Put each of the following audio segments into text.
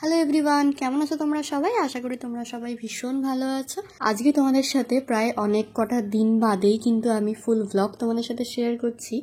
Hello everyone, কেমন আছো তোমরা সবাই? আশা করি তোমরা সবাই ভীষণ ভালো আছো। আজকে তোমাদের সাথে প্রায় অনেক কটা দিন বাদেই কিন্তু আমি ফুল ব্লগ তোমাদের সাথে শেয়ার করছি।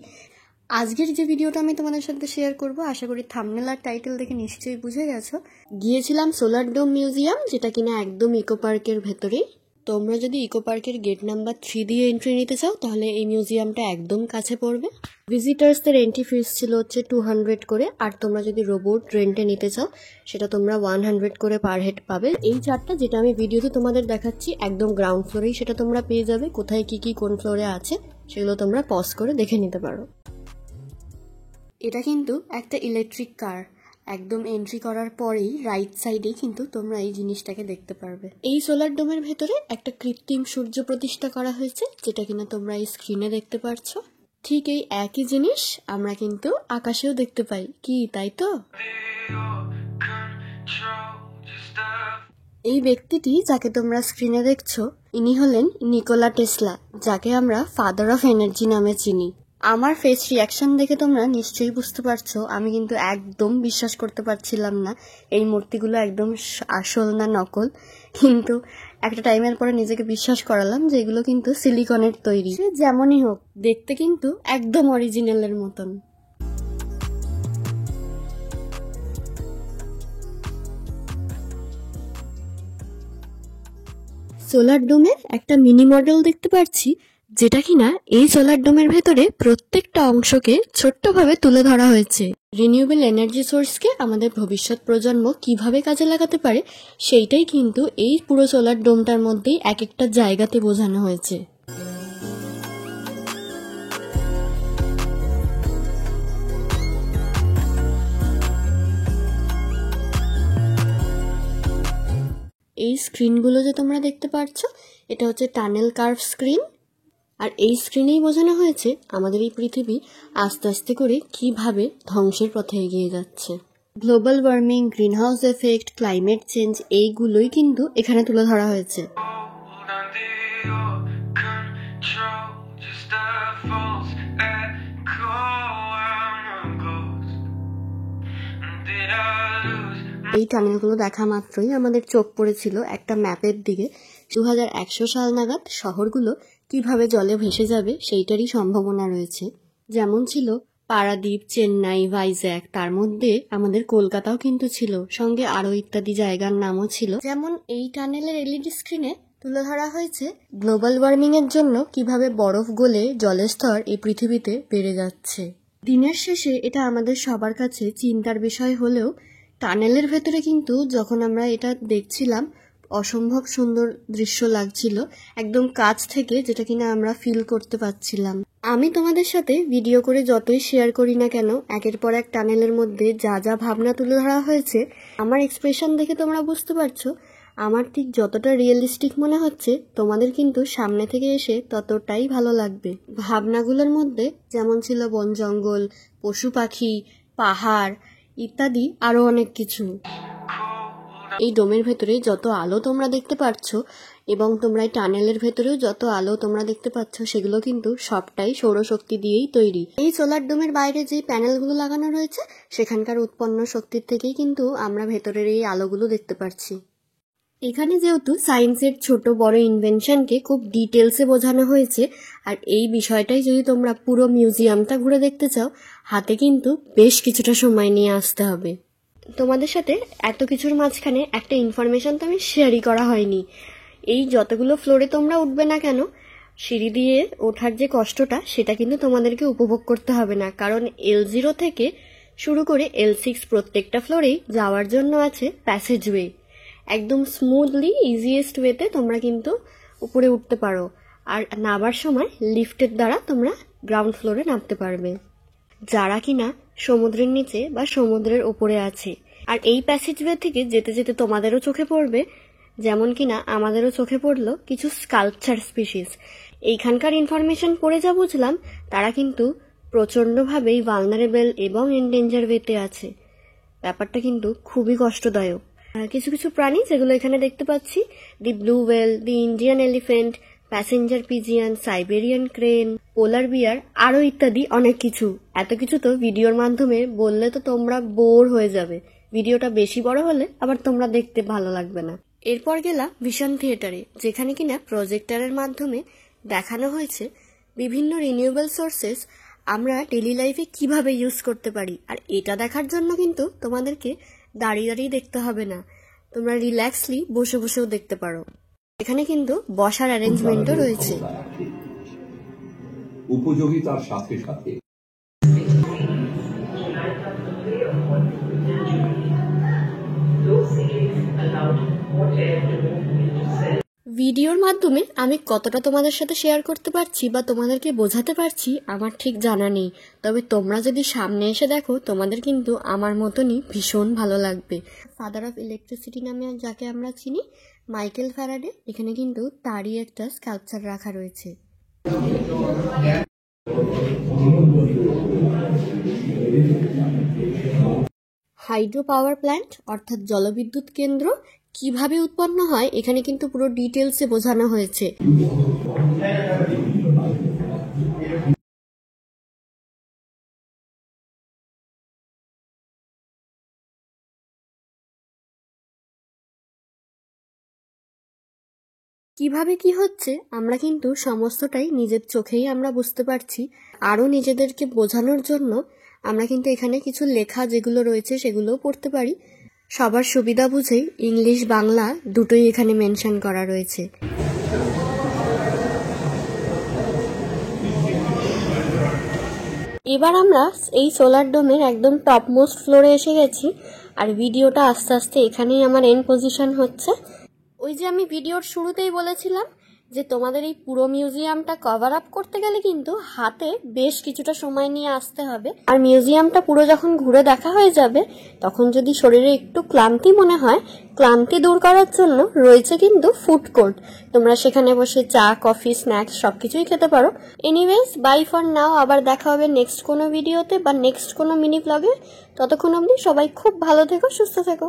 আজকের যে ভিডিওটা আমি তোমাদের সাথে শেয়ার করব, আশা করি থাম্বনেল আর টাইটেল দেখে নিশ্চয়ই বুঝে গেছো। গিয়েছিলাম সোলার ডোম মিউজিয়াম, যেটা কিনা একদম ইকো পার্কের ভেতরেই। তোমরা যদি ইকো পার্কের গেট নাম্বার 3 দিয়ে এন্ট্রি নিতে চাও তাহলে এই মিউজিয়ামটা একদম কাছে পড়বে। ভিজিটার্সদের এন্ট্রি ফিস ছিল হচ্ছে 200 করে, আর তোমরা যদি রোবট রেন্টে নিতে চাও সেটা তোমরা 100 করে পার হেড পাবে। এই চার্টটা যেটা আমি ভিডিওতে তোমাদের দেখাচ্ছি একদম গ্রাউন্ড ফ্লোরেই সেটা তোমরা পেয়ে যাবে। কোথায় কি কি কোন ফ্লোরে আছে সেগুলো তোমরা পজ করে দেখে নিতে পারো। এটা কিন্তু একটা ইলেকট্রিক কার। একদম এন্ট্রি করার পরেই রাইট সাইডে কিন্তু তোমরা এই জিনিসটাকে দেখতে পারবে। এই সোলার ডোমের ভেতরে একটা কৃত্রিম সূর্য প্রতিষ্ঠা করা হয়েছে, যেটা কিনা তোমরা এই স্ক্রিনে দেখতে পারছো। ঠিক এই একই জিনিস আমরা কিন্তু আকাশেও দেখতে পাই, কি তাই তো? এই ব্যক্তিটি যাকে তোমরা স্ক্রিনে দেখছো, ইনি হলেন নিকোলা টেসলা, যাকে আমরা ফাদার অফ এনার্জি নামে চিনি। আমার ফেস রিয়াকশন দেখে তোমরা নিশ্চয়ই বুঝতে পারছো আমি কিন্তু একদম বিশ্বাস করতে পারছিলাম না এই মূর্তিগুলো একদম আসল না নকল। কিন্তু একটা টাইমের পরে নিজেকে বিশ্বাস করালাম যে এগুলো কিন্তু সিলিকনের তৈরি। যেমনই হোক, দেখতে কিন্তু একদম অরিজিনালের মতন। সোলার ডোমের একটা মিনি মডেল দেখতে পাচ্ছি, যেটা কিনা এই সোলার ডোমের ভেতরে প্রত্যেকটা অংশকে ছোট্টভাবে তুলে ধরা হয়েছে। রিনিউয়েবল এনার্জি সোর্সকে আমাদের ভবিষ্যৎ প্রজন্ম কিভাবে কাজে লাগাতে পারে সেইটাই কিন্তু এই পুরো সোলার ডোমটার মধ্যেই এক একটা জায়গাতে বোঝানো হয়েছে। এই স্ক্রিনগুলো যে তোমরা দেখতে পাচ্ছ, এটা হচ্ছে টানেল কার্ভ স্ক্রিন। আর এই স্ক্রিনেই বোঝানো হয়েছে আমাদের এই পৃথিবী আস্তে আস্তে করে কিভাবে ধ্বংসের পথে এগিয়ে যাচ্ছে। Global warming, green house effect, climate change, এইগুলোই কিন্তু এখানে তুলে ধরা হয়েছে। এই টানেলগুলো দেখা মাত্রই আমাদের চোখ পড়েছিল একটা ম্যাপের দিকে। 2100 সাল নাগাদ শহরগুলো কিভাবে জলে ভেসে যাবে সেইটারই সম্ভাবনা রয়েছে। যেমন ছিল পারাদ্বীপ, চেন্নাই, ভাইজ্যাক, তার মধ্যে আমাদের কলকাতাও কিন্তু ছিল, সঙ্গে আরো ইত্যাদি জায়গার নামও ছিল। যেমন এই টানেলের এলইডি স্ক্রিনে তুলে ধরা হয়েছে গ্লোবাল ওয়ার্মিং এর জন্য কিভাবে বরফ গলে জলের স্তর এই পৃথিবীতে বেড়ে যাচ্ছে। দিনের শেষে এটা আমাদের সবার কাছে চিন্তার বিষয় হলেও টানেলের ভেতরে কিন্তু যখন আমরা এটা দেখছিলাম অসম্ভব সুন্দর দৃশ্য লাগছিল একদম কাছ থেকে, যেটা কিনা আমরা ফিল করতে পারছিলাম। আমি তোমাদের সাথে ভিডিও করে যতই শেয়ার করি না কেন, একের পর এক টানেলের মধ্যে যা যা ভাবনা তুলে ধরা হয়েছে আমার এক্সপ্রেশন দেখে তোমরা বুঝতে পারছো আমার ঠিক যতটা রিয়েলিস্টিক মনে হচ্ছে তোমাদের কিন্তু সামনে থেকে এসে ততটাই ভালো লাগবে। ভাবনাগুলোর মধ্যে যেমন ছিল বন জঙ্গল, পশু পাখি, পাহাড় ইত্যাদি আরো অনেক কিছু। এই ডোমের ভেতরে যত আলো তোমরা দেখতে পাচ্ছ এবং তোমরা এই টানেলের ভেতরেও যত আলো তোমরা দেখতে পাচ্ছ সেগুলো কিন্তু সবটাই সৌরশক্তি দিয়েই তৈরি। এই সোলার ডোমের বাইরে যে প্যানেলগুলো লাগানো রয়েছে সেখানকার উৎপন্ন শক্তির থেকেই কিন্তু আমরা ভেতরের এই আলোগুলো দেখতে পাচ্ছি। এখানে যেহেতু সায়েন্সের ছোট বড় ইনভেনশনকে খুব ডিটেলসে বোঝানো হয়েছে, আর এই বিষয়টাই যদি তোমরা পুরো মিউজিয়ামটা ঘুরে দেখতে চাও হাতে কিন্তু বেশ কিছুটা সময় নিয়ে আসতে হবে। তোমাদের সাথে এত কিছুর মাঝখানে একটা ইনফরমেশন তো আমি শেয়ারই করা হয়নি। এই যতগুলো ফ্লোরে তোমরা উঠবে না কেন, সিঁড়ি দিয়ে ওঠার যে কষ্টটা সেটা কিন্তু তোমাদেরকে উপভোগ করতে হবে না, কারণ L0 থেকে শুরু করে L6 প্রত্যেকটা ফ্লোরেই যাওয়ার জন্য আছে প্যাসেজওয়ে। একদম স্মুথলি ইজিয়েস্ট ওয়েতে তোমরা কিন্তু উপরে উঠতে পারো, আর নামার সময় লিফটের দ্বারা তোমরা গ্রাউন্ড ফ্লোরে নামতে পারবে, যারা কিনা সমুদ্রের নিচে বা সমুদ্রের উপরে আছে। আর এই প্যাসেজওয়ে থেকে যেতে যেতে তোমাদেরও চোখে পড়বে, যেমন কিনা আমাদেরও চোখে পড়লো কিছু স্কাল্পচার স্পিসিস। এইখানকার ইনফরমেশন পড়ে যা বুঝলাম তারা কিন্তু প্রচণ্ডভাবেই ভালনারেবল এবং এন্ডেঞ্জার ওয়েতে আছে। ব্যাপারটা কিন্তু খুবই কষ্টদায়ক। কিছু কিছু প্রাণী যেগুলো এখানে দেখতে পাচ্ছি, the blue whale, the Indian elephant, passenger pigeon, Siberian crane, polar bear, আরো ইত্যাদি অনেক কিছু। এত কিছু তো ভিডিওর মাধ্যমে বললে তো তোমরা বোর হয়ে যাবে, ভিডিওটা বেশি বড় হলে আবার তোমরা দেখতে ভালো লাগবে না। এরপর গেলাম ভিশন থিয়েটারে, যেখানে কিনা প্রজেক্টরের মাধ্যমে দেখানো হয়েছে বিভিন্ন রিনিউয়েবল সোর্সেস আমরা ডেইলি লাইফে কিভাবে ইউজ করতে পারি। আর এটা দেখার জন্য কিন্তু তোমাদেরকে দাঁড়িয়ে দাঁড়িয়ে দেখতে হবে না, তোমরা রিল্যাক্সলি বসে বসেও দেখতে পারো। এখানে কিন্তু বসার অ্যারেঞ্জমেন্টও রয়েছে। উপযোগিতার সাথে সাথে ভিডিওর মাধ্যমে আমি কতটা তোমাদের সাথে শেয়ার করতে পারছি বা তোমাদেরকে বোঝাতে পারছি আমার ঠিক জানা নেই, তবে তোমরা যদি সামনে এসে দেখো তোমাদের কিন্তু আমার মতনই ভীষণ ভালো লাগবে। ফাদার অফ ইলেকট্রিসিটি নামে যাকে আমরা চিনি, মাইকেল ফ্যারাডে, এখানে কিন্তু তারই একটা স্কাল্পচার রাখা রয়েছে। হাইড্রো পাওয়ার প্ল্যান্ট অর্থাৎ জলবিদ্যুৎ কেন্দ্র কিভাবে উৎপন্ন হয় এখানে কিন্তু পুরো ডিটেলসে বোঝানো হয়েছে। কিভাবে কি হচ্ছে আমরা কিন্তু সমস্তটাই নিজের চোখেই আমরা বুঝতে পারছি। আরও নিজেদেরকে বোঝানোর জন্য আমরা কিন্তু এখানে কিছু লেখা যেগুলো রয়েছে সেগুলোও পড়তে পারি। সবার সুবিধা বুঝেই ইংলিশ বাংলা দুটোই এখানে মেনশন করা রয়েছে। এবার আমরা এই সোলার ডোমের একদম টপমোস্ট ফ্লোরে এসে গেছি, আর ভিডিওটা আস্তে আস্তে এখানেই আমার এন্ড পজিশন হচ্ছে। ওই যে আমি ভিডিওর শুরুতেই বলেছিলাম যে তোমাদের এই পুরো মিউজিয়ামটা কভার আপ করতে গেলে কিন্তু হাতে বেশ কিছুটা সময় নিয়ে আসতে হবে। আর মিউজিয়ামটা পুরো যখন ঘুরে দেখা হয়ে যাবে তখন যদি শরীরে একটু ক্লান্তি মনে হয়, ক্লান্তি দূর করার জন্য রয়েছে কিন্তু ফুড কোর্ট, তোমরা সেখানে বসে চা, কফি, স্ন্যাক্স সবকিছুই খেতে পারো। এনিওয়েজ, বাই ফর নাও, আবার দেখা হবে নেক্সট কোনো ভিডিওতে বা নেক্সট কোনো মিনি ব্লগে। ততক্ষণ অবধি সবাই খুব ভালো থেকো, সুস্থ থেকো।